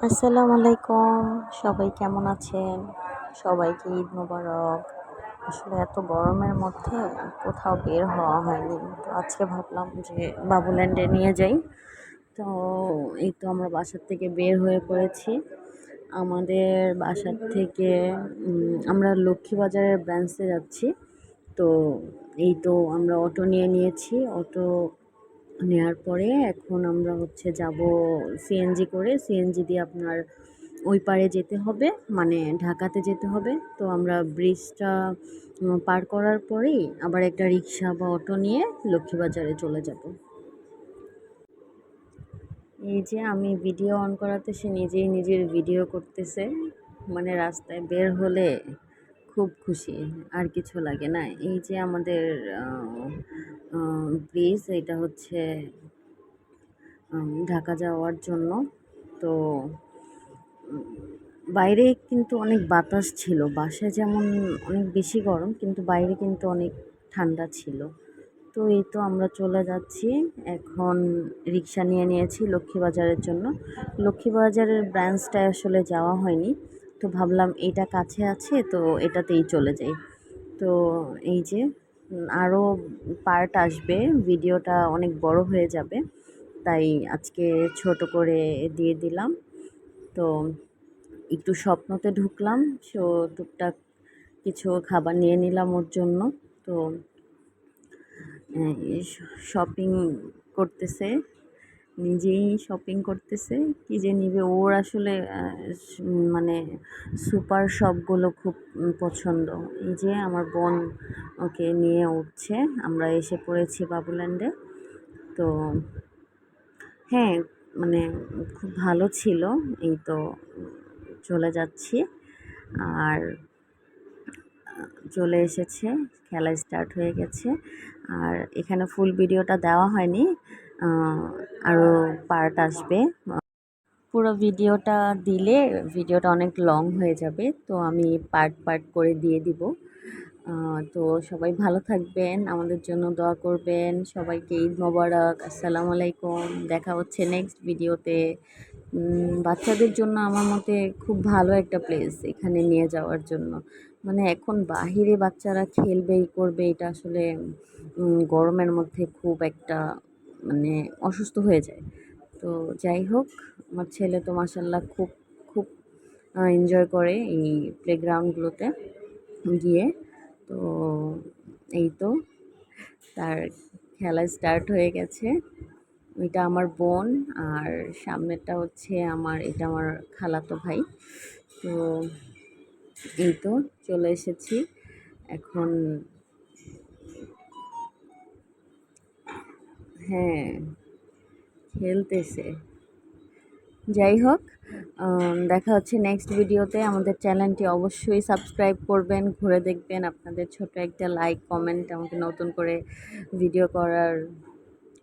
আসসালামু আলাইকুম। সবাই কেমন আছেন? সবাইকে ঈদ মোবারক। আসলে এত গরমের মধ্যে কোথাও বের হওয়া হয়নি। তো আজকে ভাবলাম যে বাবুল্যান্ডে নিয়ে যাই। তো এই তো আমরা বাসার থেকে বের হয়ে পড়েছি। আমাদের বাসার থেকে আমরা লক্ষ্মীবাজারের ব্রাঞ্চে যাচ্ছি। তো এই তো আমরা অটো নিয়ে নিয়েছি। অটো নেওয়ার পরে এখন আমরা যাব সিএনজি করে। সিএনজি দিয়ে আপনার ওই পারে যেতে হবে, মানে ঢাকাতে যেতে হবে। তো আমরা ব্রিজটা পার করার পরেই আবার একটা রিক্সা বা অটো নিয়ে লক্ষ্মীবাজারে চলে যাব। এই যে আমি ভিডিও অন করাতে সে নিজেই নিজের ভিডিও করতেছে। মানে রাস্তায় বের হলে খুব খুশি, আর কিছু লাগে না। এই যে আমাদের ব্রিজ, এটা হচ্ছে ঢাকা যাওয়ার জন্য। তো বাইরে কিন্তু অনেক বাতাস ছিল। বাসায় যেমন অনেক বেশি গরম, কিন্তু বাইরে কিন্তু অনেক ঠান্ডা ছিল। তো এই তো আমরা চলে যাচ্ছি। এখন রিক্সা নিয়ে নিয়েছি লক্ষ্মীবাজারের জন্য। লক্ষ্মীবাজারের ব্রাঞ্চটায় আসলে যাওয়া হয়নি। তো ভাবলাম এটা কাছে আছে, তো এটাতেই চলে যাই। তো এই যে আরও পার্ট আসবে, ভিডিওটা অনেক বড় হয়ে যাবে, তাই আজকে ছোট করে দিয়ে দিলাম। তো একটু স্বপ্নতে ঢুকলাম, সো টুকটাক কিছু খাবার নিয়ে নিলাম ওর জন্য। তো শপিং করতেছে, নিজেই শপিং করতেছে। কি যে নিবে ওর আসলে মানে সুপার শপগুলো খুব পছন্দ। এই যে আমার বোন ওকে নিয়ে উঠছে। আমরা এসে পড়েছি বাবুল্যান্ডে। তো হ্যাঁ, মানে খুব ভালো ছিল। এই তো চলে যাচ্ছি। আর চলে এসেছে, খেলা স্টার্ট হয়ে গেছে। আর এখানে ফুল ভিডিওটা দেওয়া হয়নি, আরও পার্ট আসবে। পুরো ভিডিওটা দিলে ভিডিওটা অনেক লং হয়ে যাবে, তো আমি পার্ট পার্ট করে দিয়ে দিব। তো সবাই ভালো থাকবেন, আমাদের জন্য দোয়া করবেন। সবাইকে ঈদ মোবারক, আসসালামু আলাইকুম। দেখা হচ্ছে নেক্সট ভিডিওতে। বাচ্চাদের জন্য আমার মতে খুব ভালো একটা প্লেস এখানে নিয়ে যাওয়ার জন্য। মানে এখন বাহিরে বাচ্চারা খেলবে করবে, এটা আসলে গরমের মধ্যে খুব একটা মানে অসুস্থ হয়ে যায়। তো যাই হোক, আমার ছেলে তো মাশাআল্লাহ খুব খুব এনজয় করে এই প্লেগ্রাউন্ডগুলোতে গিয়ে। তো এই তো তার খেলা স্টার্ট হয়ে গেছে। এটা আমার বোন, আর সামনেরটা হচ্ছে এটা আমার খালাতো ভাই। তো এই তো চলে এসেছি এখন। হ্যাঁ, খেলতেছে। যাই হোক, দেখা হচ্ছে নেক্সট ভিডিওতে। আমাদের চ্যানেলটি অবশ্যই সাবস্ক্রাইব করবেন, ঘুরে দেখবেন। আপনাদের ছোট একটা লাইক কমেন্ট আমাকে নতুন করে ভিডিও করার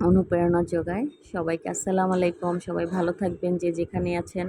অনুপ্রেরণা যোগায়। সবাইকে আসসালামু আলাইকুম। সবাই ভালো থাকবেন যে যেখানে আছেন।